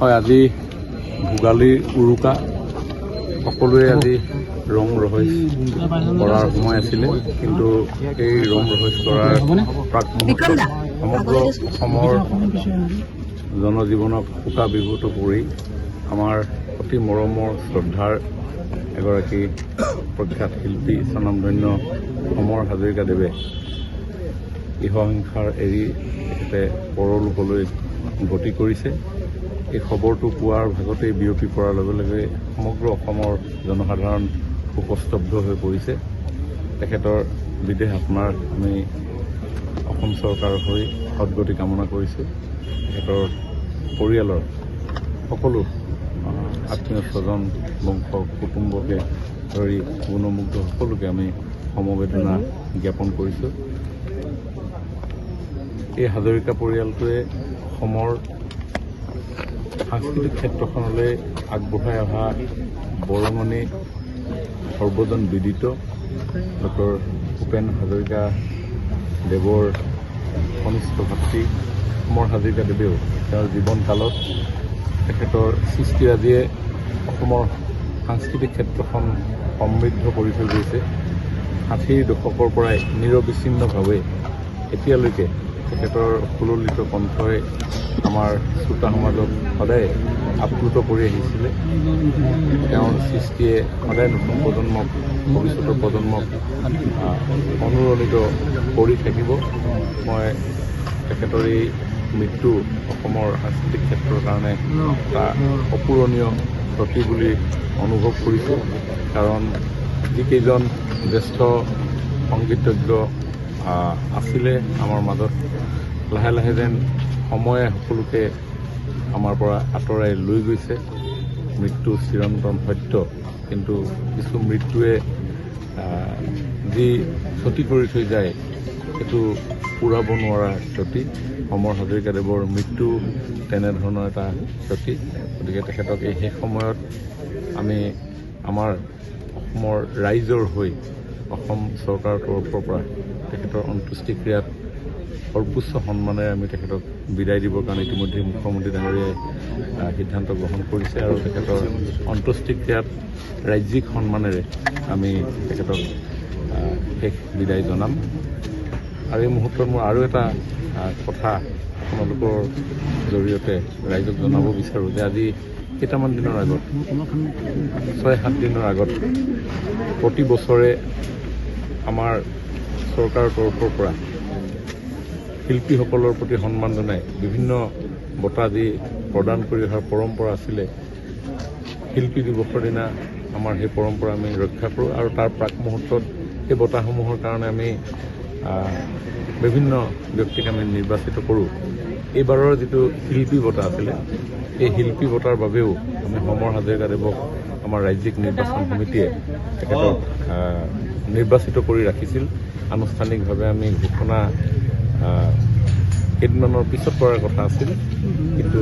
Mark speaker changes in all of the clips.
Speaker 1: হয়, আজি ভোগালীৰ উৰুকা সকলোৱে আজি ৰং ৰহইচ কৰাৰ সময় আছিলে, কিন্তু এই ৰং ৰহইচ কৰাৰ প্ৰাক মুহূৰ্তত সমগ্ৰ অসমৰ জনজীৱনক শোকা বিভূত কৰি আমাৰ অতি মৰমৰ শ্ৰদ্ধাৰ এগৰাকী প্ৰখ্যাত শিল্পী স্বনামধন্য সমৰ হাজৰিকাদেৱে ইহসংসাৰ এৰি তেখেতে পৰলোকলৈ গতি কৰিছে। এই খবৰটো পোৱাৰ ভাগতেই বিয়পি পৰাৰ লগে লগে সমগ্ৰ অসমৰ জনসাধাৰণ শোকস্তব্ধ হৈ পৰিছে। তেখেতৰ বিদেহ আত্মাৰ আমি অসম চৰকাৰৰ হৈ সদগতি কামনা কৰিছোঁ। তেখেতৰ পৰিয়ালৰ সকলো আত্মীয় স্বজন বংশ কুটুম্বকে ধৰি গুণমুগ্ধ সকলোকে আমি সমবেদনা জ্ঞাপন কৰিছোঁ। এই হাজৰিকা পৰিয়ালটোৱে অসমৰ সাংস্কৃতিক ক্ষেত্ৰখনলৈ আগবঢ়াই অহা বৰঙণি সৰ্বজন বিদিত ডক্টৰ ভূপেন হাজৰিকা দেৱৰ কনিষ্ঠ ভাতৃ সমৰ হাজৰিকাদেৱেও তেওঁৰ জীৱনকালত তেখেতৰ সৃষ্টিৰাজিয়ে অসমৰ সাংস্কৃতিক ক্ষেত্ৰখন সমৃদ্ধ কৰি থৈ গৈছে। 60ৰ দশকৰ পৰাই নিৰবিচ্ছিন্নভাৱে এতিয়ালৈকে তেখেতৰ সুললিত কণ্ঠই আমাৰ শ্ৰোতা সমাজক সদায় আপ্লুত কৰি আহিছিলে। তেওঁৰ সৃষ্টিয়ে সদায় নতুন প্ৰজন্মক, ভৱিষ্যতৰ প্ৰজন্মক অনুৰণিত কৰি থাকিব। মই তেখেতৰ এই মৃত্যু অসমৰ সাংস্কৃতিক ক্ষেত্ৰৰ কাৰণে এটা অপূৰণীয় ক্ষতি বুলি অনুভৱ কৰিছোঁ, কাৰণ যিকেইজন জ্যেষ্ঠ সংগীতজ্ঞ আছিলে আমাৰ মাজত, লাহে লাহে যেন সময়ে সকলোকে আমাৰ পৰা আঁতৰাই লৈ গৈছে। মৃত্যু চিৰন্তন সত্য, কিন্তু কিছু মৃত্যুৱে যি ক্ষতি কৰি থৈ যায় সেইটো পূৰাব নোৱাৰা ক্ষতি। সমৰ হাজৰিকাদেৱৰ মৃত্যু তেনেধৰণৰ এটা ক্ষতি। গতিকে তেখেতক এই শেষ সময়ত আমি আমাৰ অসমৰ ৰাইজৰ হৈ অসম চৰকাৰৰ তৰফৰ পৰা তেখেতৰ অন্ত্যেষ্টিক্ৰিয়াত সৰ্বোচ্চ সন্মানেৰে আমি তেখেতক বিদায় দিবৰ কাৰণে ইতিমধ্যে মুখ্যমন্ত্ৰী ডাঙৰীয়াই সিদ্ধান্ত গ্ৰহণ কৰিছে, আৰু তেখেতৰ অন্ত্যেষ্টিক্ৰিয়াত ৰাজ্যিক সন্মানেৰে আমি তেখেতক শেষ বিদায় জনাম। আৰু এই মুহূৰ্তত মই আৰু এটা কথা আপোনালোকৰ জৰিয়তে ৰাইজক জনাব বিচাৰোঁ যে আজি কেইটামান দিনৰ আগত, 6-7 দিনৰ আগত প্ৰতি বছৰে আমাৰ চৰকাৰৰ তৰফৰ পৰা শিল্পীসকলৰ প্ৰতি সন্মান জনাই বিভিন্ন বঁটা দি প্ৰদান কৰি অহাৰ পৰম্পৰা আছিলে। শিল্পী দিৱসৰ দিনা আমাৰ সেই পৰম্পৰা আমি ৰক্ষা কৰোঁ, আৰু তাৰ প্ৰাক মুহূৰ্তত সেই বঁটাসমূহৰ কাৰণে আমি বিভিন্ন ব্যক্তিক আমি নিৰ্বাচিত কৰোঁ। এইবাৰৰ যিটো শিল্পী বঁটা আছিলে, এই শিল্পী বঁটাৰ বাবেও আমি সমৰ হাজৰিকাদেৱক আমাৰ ৰাজ্যিক নিৰ্বাচন সমিতিয়ে তেখেতক নিৰ্বাচিত কৰি ৰাখিছিল। আনুষ্ঠানিকভাৱে আমি ঘোষণা কেইদিনমানৰ পিছত কৰাৰ কথা আছিল, কিন্তু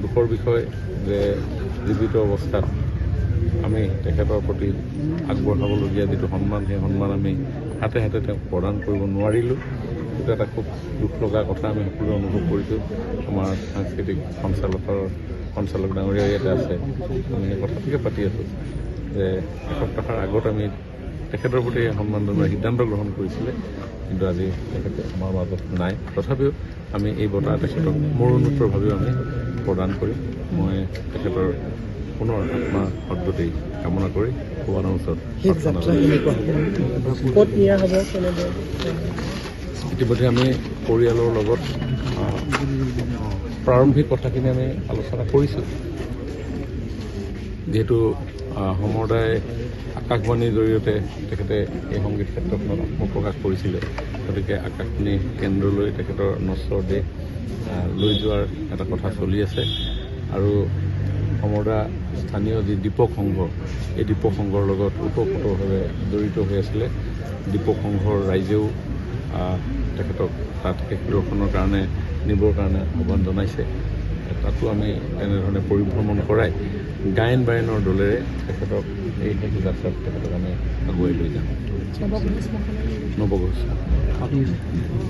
Speaker 1: দুখৰ বিষয় যে জীৱিত অৱস্থাত আমি তেখেতৰ প্ৰতি আগবঢ়াবলগীয়া যিটো সন্মান, সেই সন্মান আমি হাতে হাতে তেওঁক প্ৰদান কৰিব নোৱাৰিলোঁ। সেইটো এটা খুব দুখ লগা কথা আমি সকলোৱে অনুভৱ কৰিছোঁ। আমাৰ সাংস্কৃতিক সঞ্চালক ডাঙৰীয়া ইয়াতে আছে, আমি সেই কথাটোকে পাতি আছোঁ যে এসপ্তাহৰ আগত আমি তেখেতৰ প্ৰতি সন্মান জনোৱাৰ সিদ্ধান্ত গ্ৰহণ কৰিছিলে, কিন্তু আজি তেখেতে আমাৰ মাজত নাই। তথাপিও আমি এই বঁটা তেখেতক মৰণোত্তৰভাৱেও আমি প্ৰদান কৰিম। মই তেখেতৰ পুনৰ আত্মা সদগতি কামনা কৰি ভগৱানৰ ওচৰত ইতিমধ্যে আমি পৰিয়ালৰ লগত প্ৰাৰম্ভিক কথাখিনি আমি আলোচনা কৰিছোঁ। যিহেতু সমৰদাই আকাশবাণীৰ জৰিয়তে তেখেতে এই সংগীত ক্ষেত্ৰখনত আত্মপ্ৰকাশ কৰিছিলে, গতিকে আকাশবাণী কেন্দ্ৰলৈ তেখেতৰ নশ্বৰ দেহ লৈ যোৱাৰ এটা কথা চলি আছে। আৰু সমৰদা স্থানীয় যি দীপক সংঘ, এই দীপক সংঘৰ লগত ওতঃপ্ৰোতভাৱে জড়িত হৈ আছিলে। দীপক সংঘৰ ৰাইজেও তেখেতক তাত শেষ দৰ্শনৰ কাৰণে নিবৰ কাৰণে আহ্বান জনাইছে। তাতো আমি তেনেধৰণে পৰিভ্ৰমণ কৰাই গায়ন বায়নৰ দলেৰে তেখেতক এই শেষ যাত্ৰাত তেখেতক আমি আগুৱাই লৈ যাম। নৱগ্ৰহ